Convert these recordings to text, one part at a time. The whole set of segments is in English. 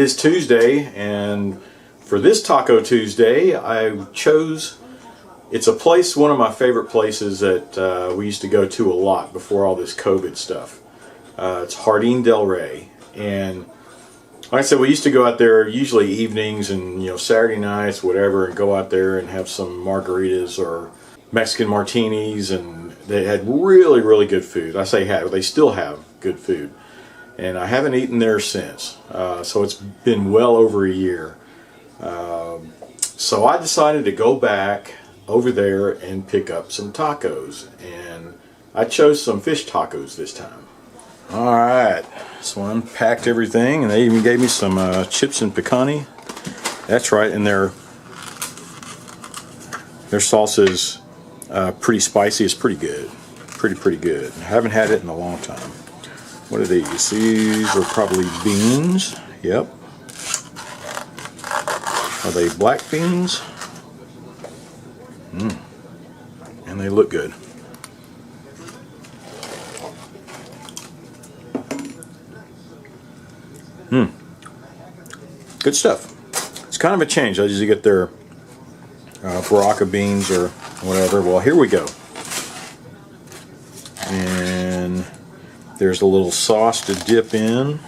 is Tuesday, and for this Taco Tuesday, I chose, it's a place, one of my favorite places that we used to go to a lot before all this COVID stuff. It's Jardín del Rey, and like I said, we used to go out there usually evenings and Saturday nights, whatever, and go out there and have some margaritas or Mexican martinis, and they had really, really good food. I say had, they still have good food. And I haven't eaten there since, so it's been well over a year. So I decided to go back over there and pick up some tacos, and I chose some fish tacos this time. Alright, so I unpacked everything, and they even gave me some chips and picante. That's right, and their salsa is pretty spicy. It's pretty good, pretty good. I haven't had it in a long time. What are these? These are probably beans. Yep. Are they black beans? And they look good. Good stuff. It's kind of a change. I usually get their baraka beans or whatever. Well, here we go. And there's a little sauce to dip in.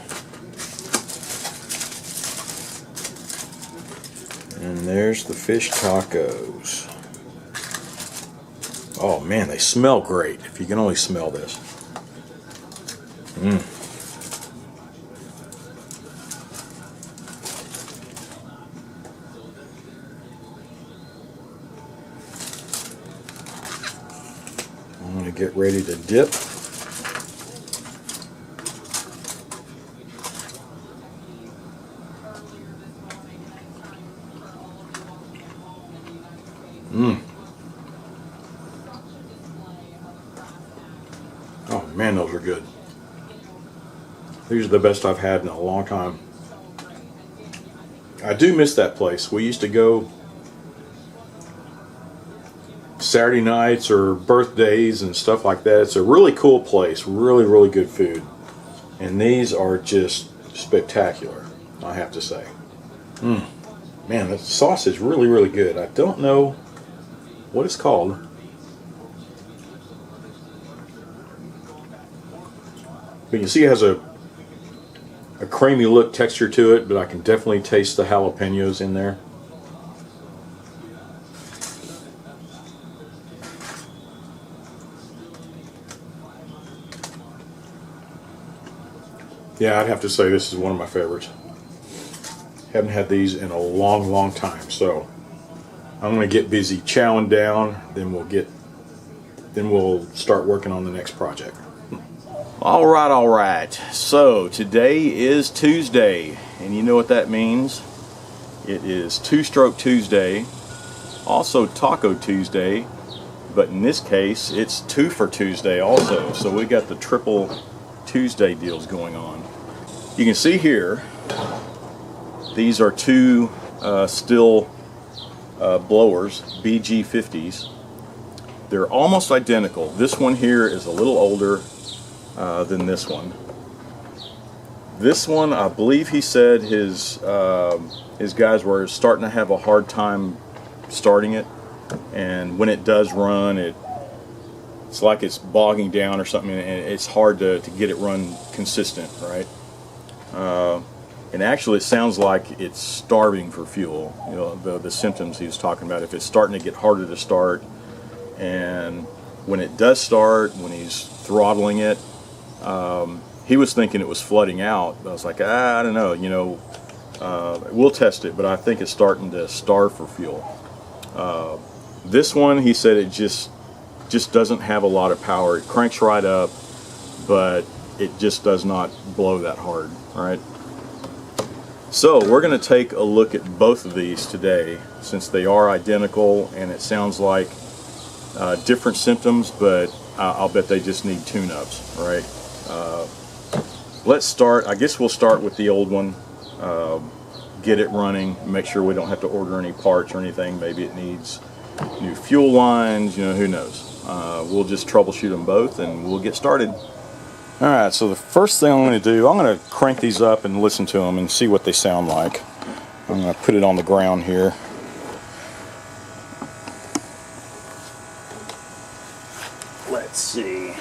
And there's the fish tacos. Oh man, they smell great. If you can only smell this. I'm going to get ready to dip. Oh man, those are good. These are the best I've had in a long time. I do miss that place. We used to go Saturday nights or birthdays and stuff like that. It's a really cool place. Really, really good food. And these are just spectacular, I have to say. Man, the sauce is really, really good. I don't know what it's called. But you see it has a creamy look texture to it, but I can definitely taste the jalapenos in there. Yeah, I'd have to say this is one of my favorites. Haven't had these in a long, long time, so I'm going to get busy chowing down, then we'll start working on the next project. Alright, so today is Tuesday, and you know what that means. It is Two-Stroke Tuesday, also Taco Tuesday, but in this case it's Two for Tuesday also, so we got the triple Tuesday deals going on. You can see here, these are two Stihl blowers, BG50s. They're almost identical. This one here is a little older than this one. This one, I believe he said his guys were starting to have a hard time starting it, and when it does run, it's like it's bogging down or something, and it's hard to get it run consistent, right? And actually it sounds like it's starving for fuel. The symptoms he was talking about. If it's starting to get harder to start, and when it does start, when he's throttling it, he was thinking it was flooding out. But I was like, I don't know, we'll test it, but I think it's starting to starve for fuel. This one, he said it just doesn't have a lot of power. It cranks right up, but it just does not blow that hard, right? So we're going to take a look at both of these today, since they are identical, and it sounds like different symptoms, but I'll bet they just need tune-ups, right? Let's start. I guess we'll start with the old one, get it running, make sure we don't have to order any parts or anything. Maybe it needs new fuel lines, who knows. We'll just troubleshoot them both and we'll get started. Alright, so the first thing I'm going to do, I'm going to crank these up and listen to them and see what they sound like. I'm going to put it on the ground here. Let's see.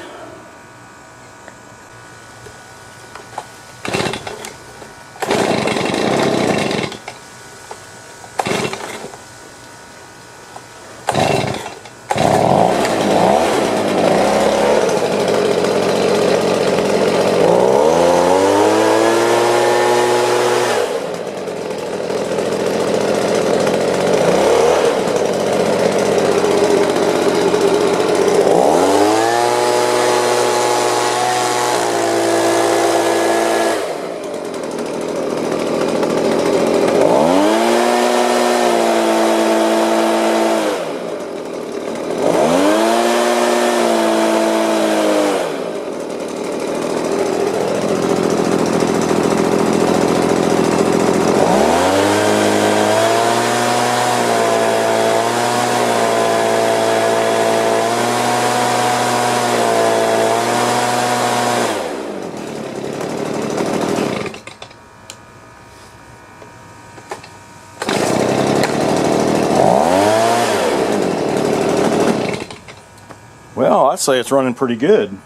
Well, I'd say it's running pretty good.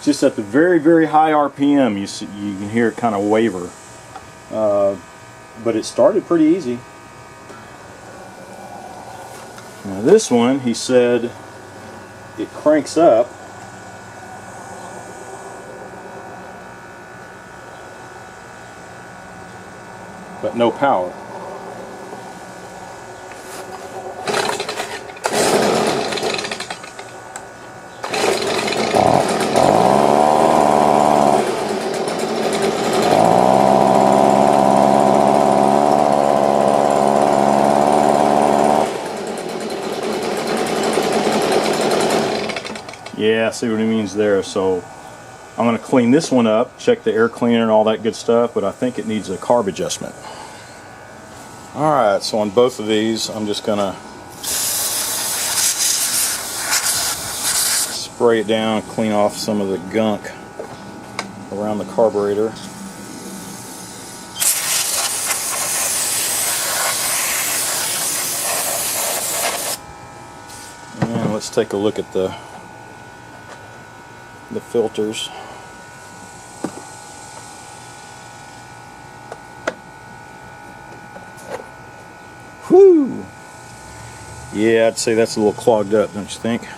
Just at the very, very high RPM, you can hear it kind of waver. But it started pretty easy. Now this one, he said, it cranks up. But no power. Yeah, see what he means there. So I'm going to clean this one up, check the air cleaner and all that good stuff, but I think it needs a carb adjustment. Alright, so on both of these, I'm just going to spray it down, clean off some of the gunk around the carburetor. And let's take a look at the filters. Whew! Yeah, I'd say that's a little clogged up, don't you think?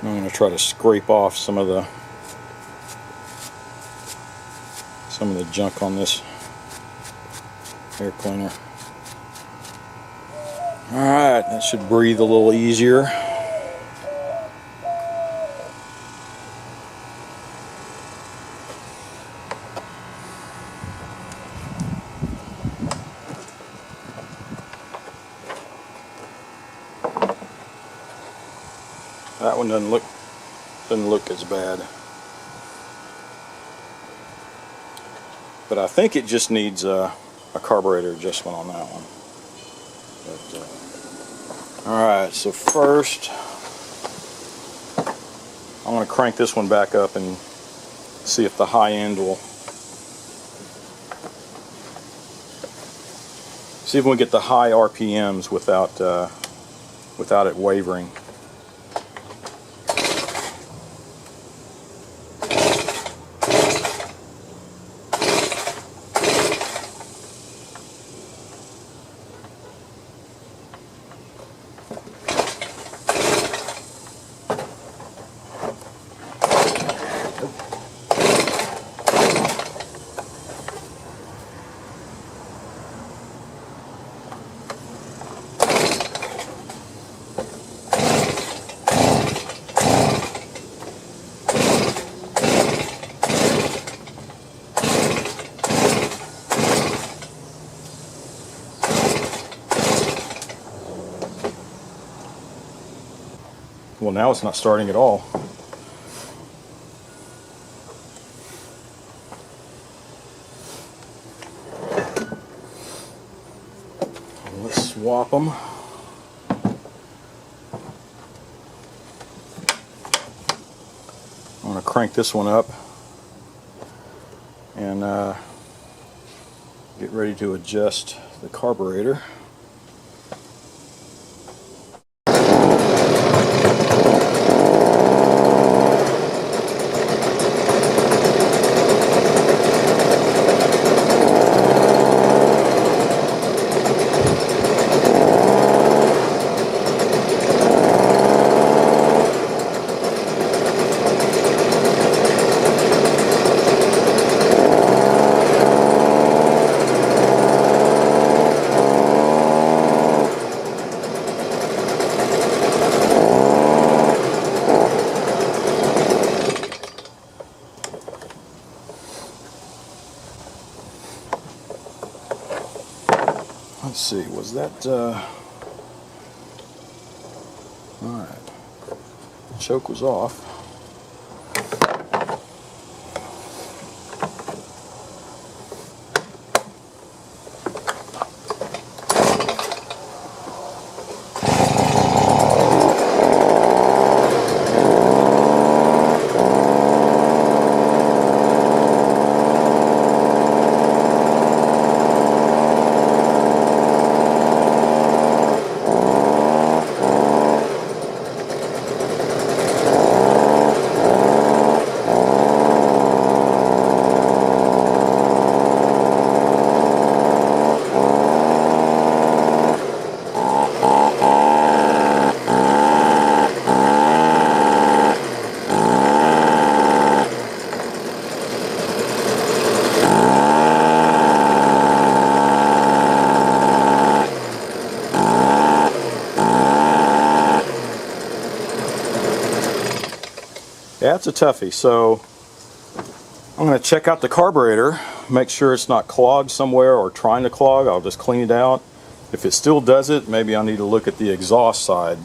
I'm going to try to scrape off some of the junk on this air cleaner. Alright, that should breathe a little easier. That one doesn't look as bad. But I think it just needs a carburetor adjustment on that one. Alright, so first I'm going to crank this one back up and see if the high end will, see if we can get the high RPMs without it wavering. Well, now it's not starting at all. Let's swap them. I'm going to crank this one up and get ready to adjust the carburetor. Let's see, was that, alright, the choke was off. Yeah, it's a toughie. So I'm going to check out the carburetor, make sure it's not clogged somewhere or trying to clog. I'll just clean it out. If it still does it, maybe I need to look at the exhaust side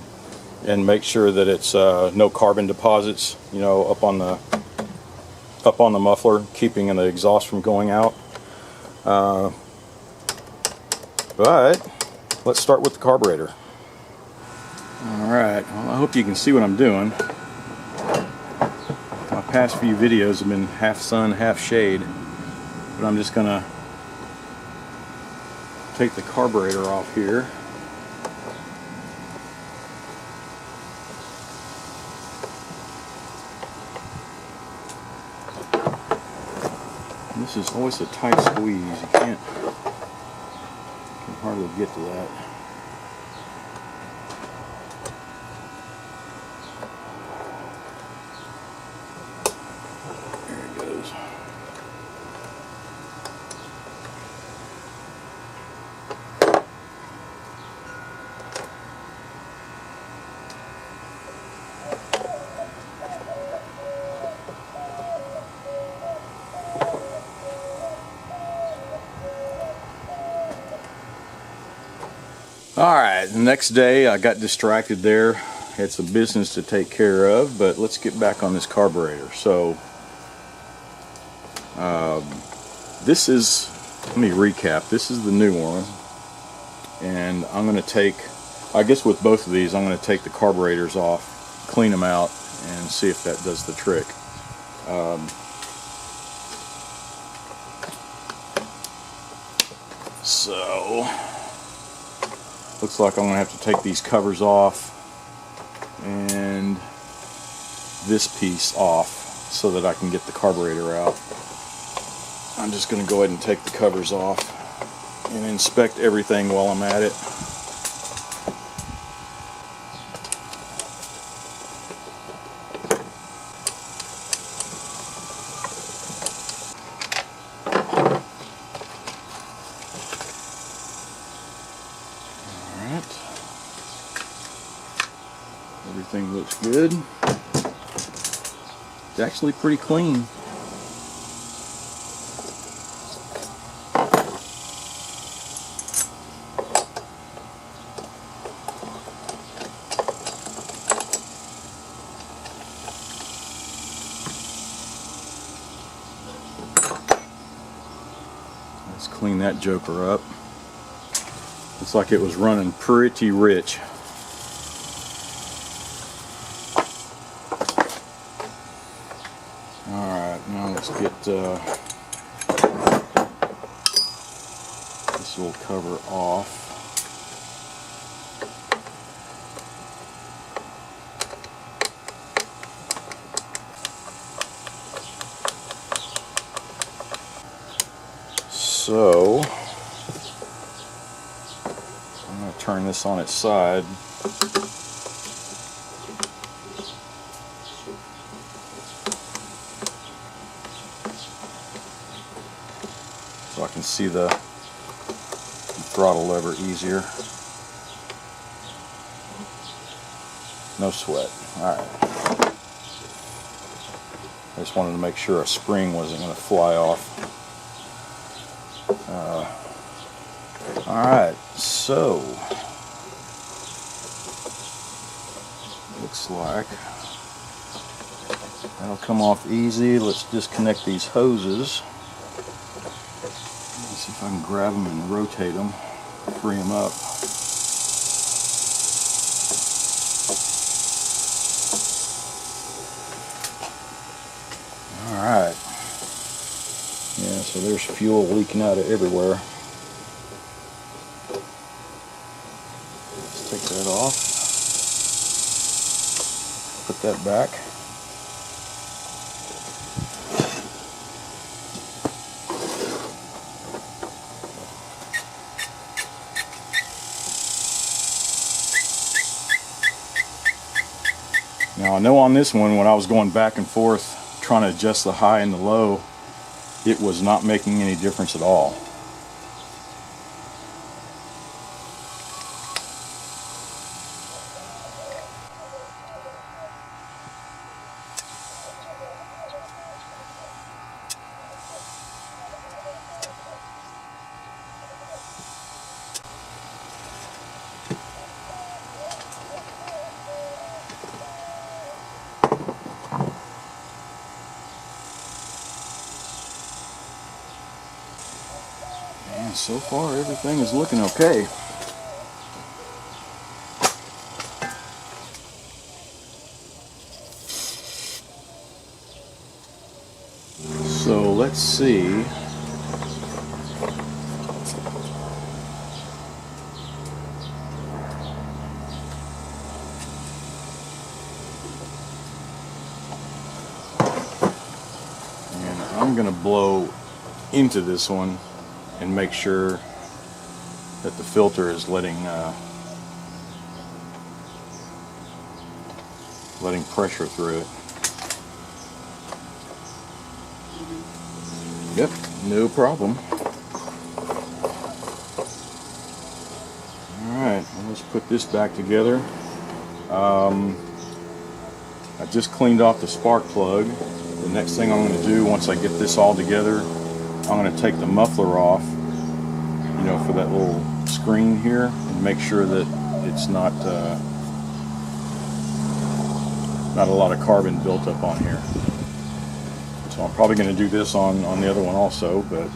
and make sure that it's no carbon deposits, you know, up on the muffler, keeping the exhaust from going out. But let's start with the carburetor. Alright, well, I hope you can see what I'm doing. My past few videos have been half sun, half shade, but I'm just going to take the carburetor off here. And this is always a tight squeeze. You can hardly get to that. Alright, the next day I got distracted there. Had some business to take care of, but let's get back on this carburetor. So, this is, let me recap, this is the new one. And I'm going to take, I guess with both of these, I'm going to take the carburetors off, clean them out, and see if that does the trick. So, looks like I'm going to have to take these covers off and this piece off so that I can get the carburetor out. I'm just going to go ahead and take the covers off and inspect everything while I'm at it. Everything looks good. It's actually pretty clean. Let's clean that joker up. Looks like it was running pretty rich. Alright, now let's get this little cover off. So I'm going to turn this on its side. So I can see the throttle lever easier. No sweat. Alright. I just wanted to make sure a spring wasn't going to fly off. Alright, so looks like that'll come off easy. Let's disconnect these hoses. Let's see if I can grab them and rotate them, free them up. Alright. Yeah, so there's fuel leaking out of everywhere. Let's take that off. Put that back. Now I know on this one, when I was going back and forth trying to adjust the high and the low, it was not making any difference at all. And so far everything is looking okay. So let's see. And I'm going to blow into this one and make sure that the filter is letting pressure through it. Yep, no problem. Alright, well, let's put this back together. I just cleaned off the spark plug. The next thing I'm going to do once I get this all together, I'm going to take the muffler off, you know, for that little screen here, and make sure that it's not a lot of carbon built up on here. So I'm probably going to do this on the other one also, but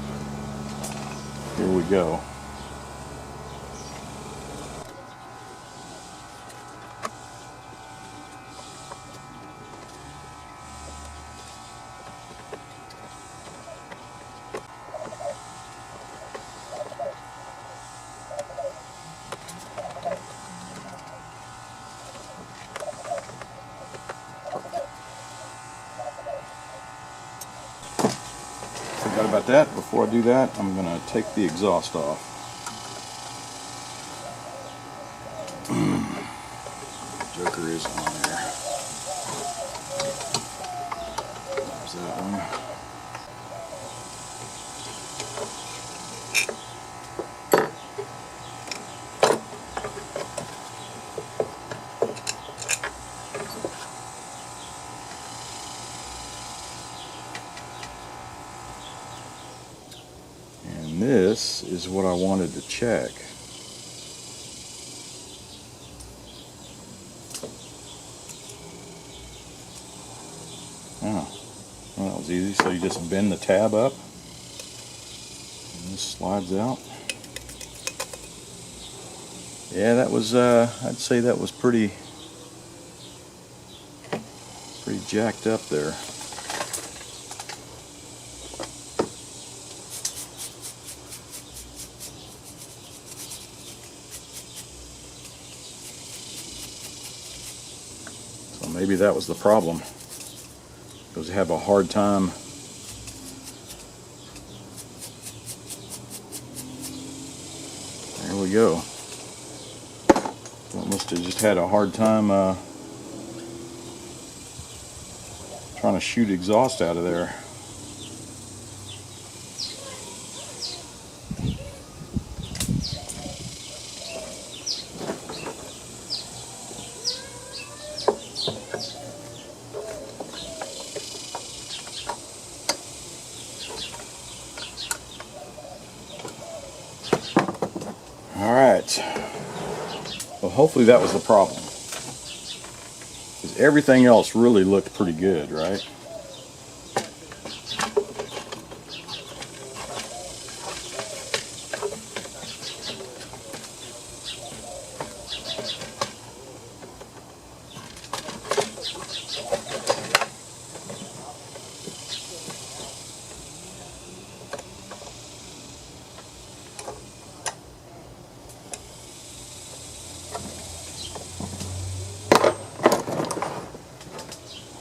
here we go. Forgot about that. Before I do that, I'm going to take the exhaust off. Joker is on there. There's that one. And this is what I wanted to check. Oh, well, that was easy. So you just bend the tab up, and this slides out. Yeah, that was, I'd say that was pretty jacked up there. So maybe that was the problem, because they have a hard time there we go. Well, must have just had a hard time trying to shoot exhaust out of there. Alright, well, hopefully that was the problem, because everything else really looked pretty good, right?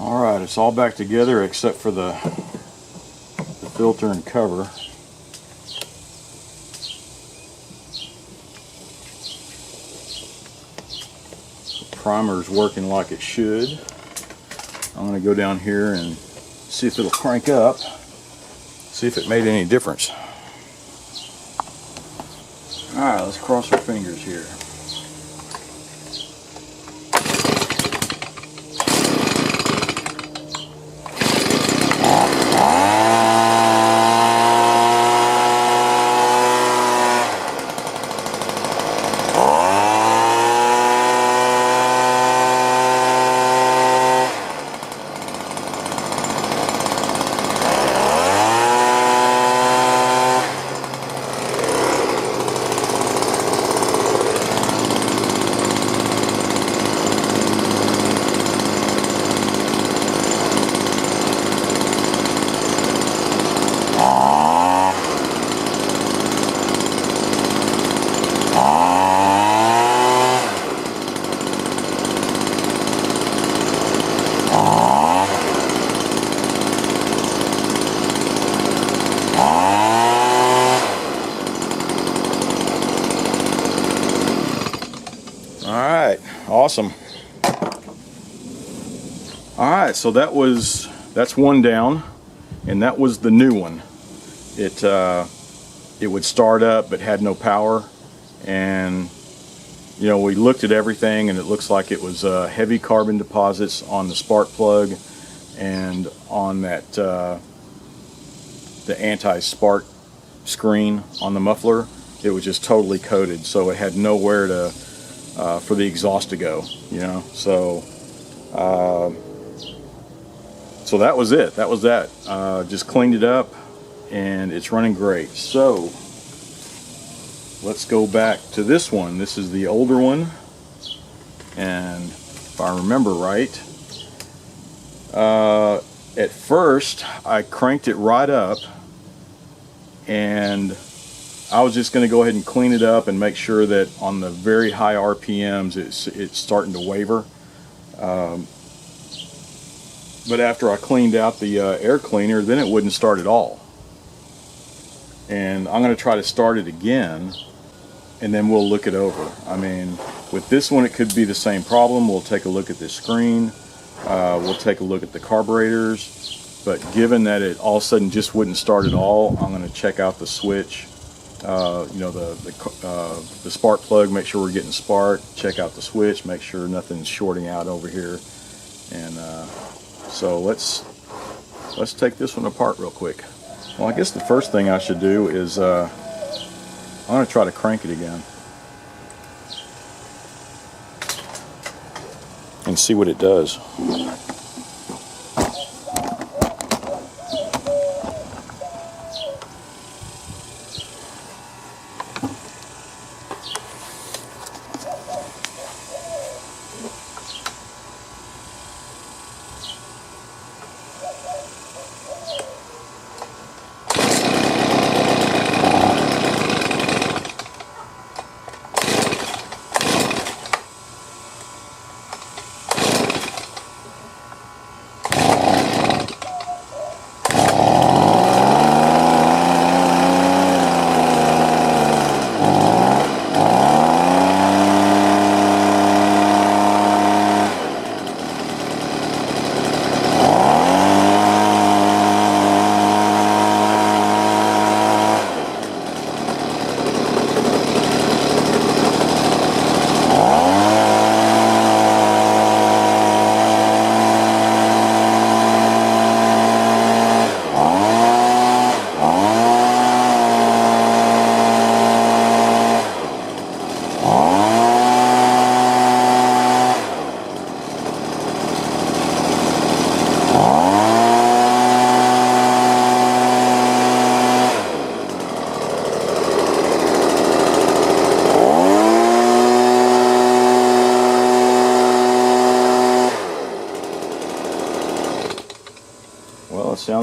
Alright, it's all back together except for the filter and cover. The primer's working like it should. I'm going to go down here and see if it'll crank up, see if it made any difference. Alright, let's cross our fingers here. Alright, awesome. Alright, so that's one down, and that was the new one. It would start up but had no power, and you know, we looked at everything and it looks like it was heavy carbon deposits on the spark plug and on that the anti-spark screen on the muffler. It was just totally coated, so it had nowhere to for the exhaust to go, you know. So so that was it. That was that. Just cleaned it up and it's running great. So let's go back to this one. This is the older one, and if I remember right, at first I cranked it right up, and I was just going to go ahead and clean it up and make sure that on the very high RPMs it's starting to waver. But after I cleaned out the air cleaner, then it wouldn't start at all. And I'm going to try to start it again, and then we'll look it over. I mean, with this one it could be the same problem. We'll take a look at the screen, we'll take a look at the carburetors, but given that it all of a sudden just wouldn't start at all, I'm going to check out the switch, you know, the spark plug, make sure we're getting spark, check out the switch, make sure nothing's shorting out over here. And so let's take this one apart real quick. Well, I guess the first thing I should do is I'm going to try to crank it again and see what it does.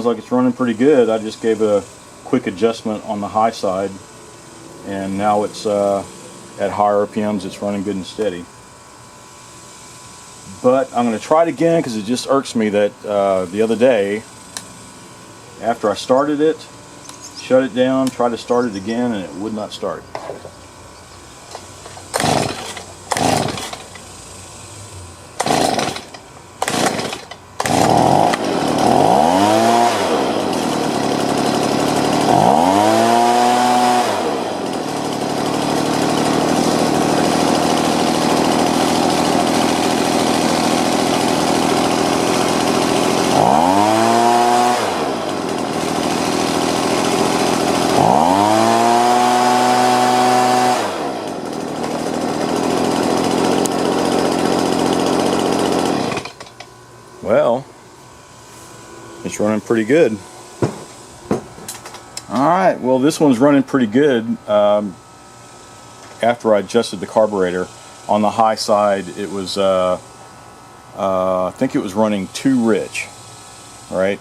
like it's running pretty good. I just gave a quick adjustment on the high side, and now it's at higher RPMs. It's running good and steady. But I'm going to try it again because it just irks me that the other day, after I started it, shut it down, tried to start it again, and it would not start. Well, it's running pretty good. Alright, well this one's running pretty good. After I adjusted the carburetor, on the high side it was, I think it was running too rich, right?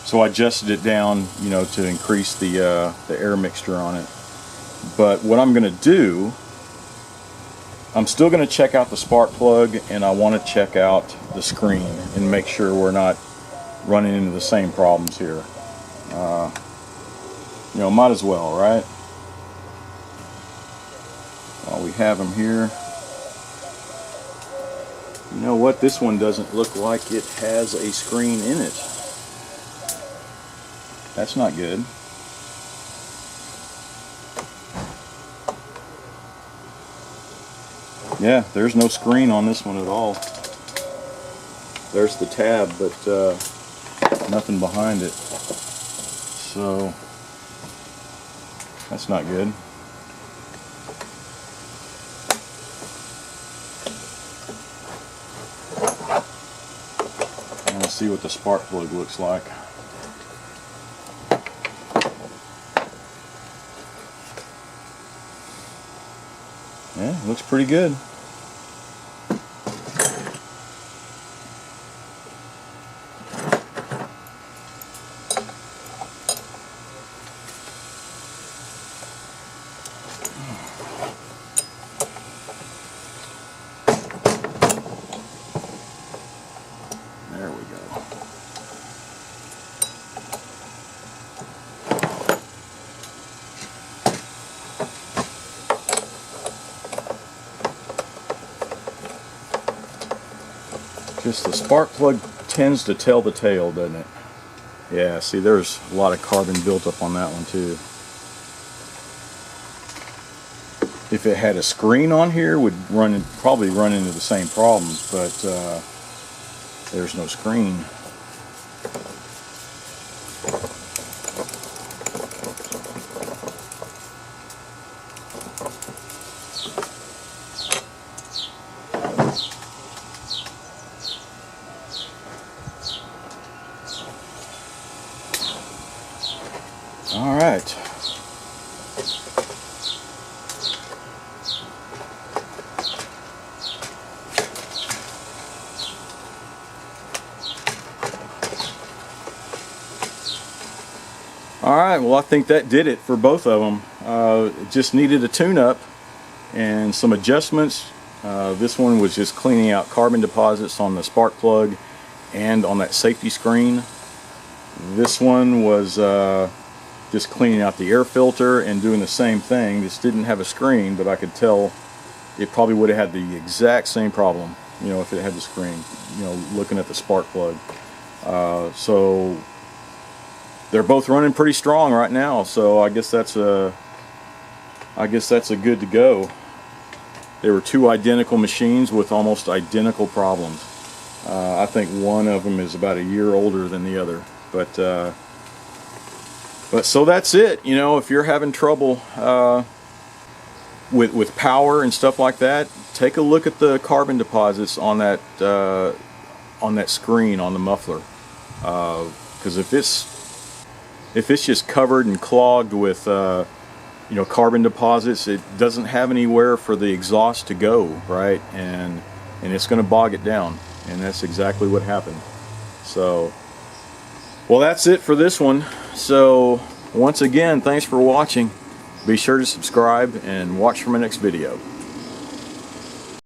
So I adjusted it down, you know, to increase the air mixture on it. But what I'm going to do, I'm still going to check out the spark plug, and I want to check out the screen and make sure we're not running into the same problems here. You know, might as well, right? While we have them here. You know what? This one doesn't look like it has a screen in it. That's not good. Yeah, there's no screen on this one at all. There's the tab, but nothing behind it. So that's not good. Let's see what the spark plug looks like. Yeah, looks pretty good. There we go. Just the spark plug tends to tell the tale, doesn't it? Yeah, see, there's a lot of carbon built up on that one too. If it had a screen on here, would probably run into the same problems, but there's no screen. All right. All right, well, I think that did it for both of them. It just needed a tune-up and some adjustments. This one was just cleaning out carbon deposits on the spark plug and on that safety screen. This one was just cleaning out the air filter and doing the same thing. This didn't have a screen, but I could tell it probably would have had the exact same problem, you know, if it had the screen, you know, looking at the spark plug. So they're both running pretty strong right now, so I guess that's a good to go. There were two identical machines with almost identical problems. I think one of them is about a year older than the other, but so that's it. You know, if you're having trouble with power and stuff like that, take a look at the carbon deposits on that screen on the muffler, because if it's just covered and clogged with you know, carbon deposits, it doesn't have anywhere for the exhaust to go, right? And it's going to bog it down. And that's exactly what happened. So, well, that's it for this one. So, once again, thanks for watching. Be sure to subscribe and watch for my next video.